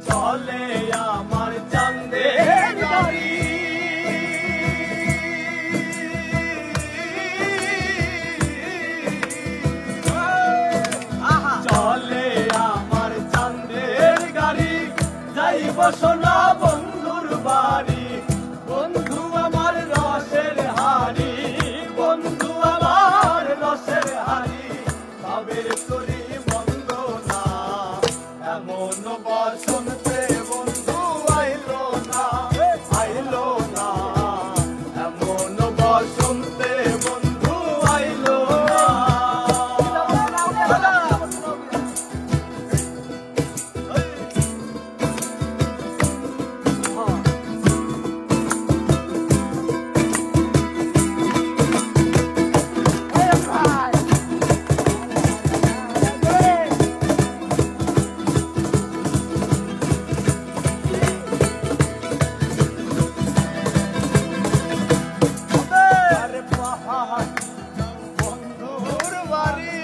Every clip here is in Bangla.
চলে আমার চাঁদের গাড়ি চলে আমার চাঁদের গাড়ি যাইব সোনা বন্ধুর বাড়ি বন্ধু আমার রসের হাড়ি বন্ধু আমার রসের হাড়ি ভাবের করি বন্ধ না এমন বসন্তে বন্ধু আইলো না এমন বসন্তে বন্ধু আইলো না বন্ধুর বাড়ি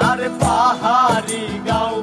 আরে পাহাড়ি গাঁও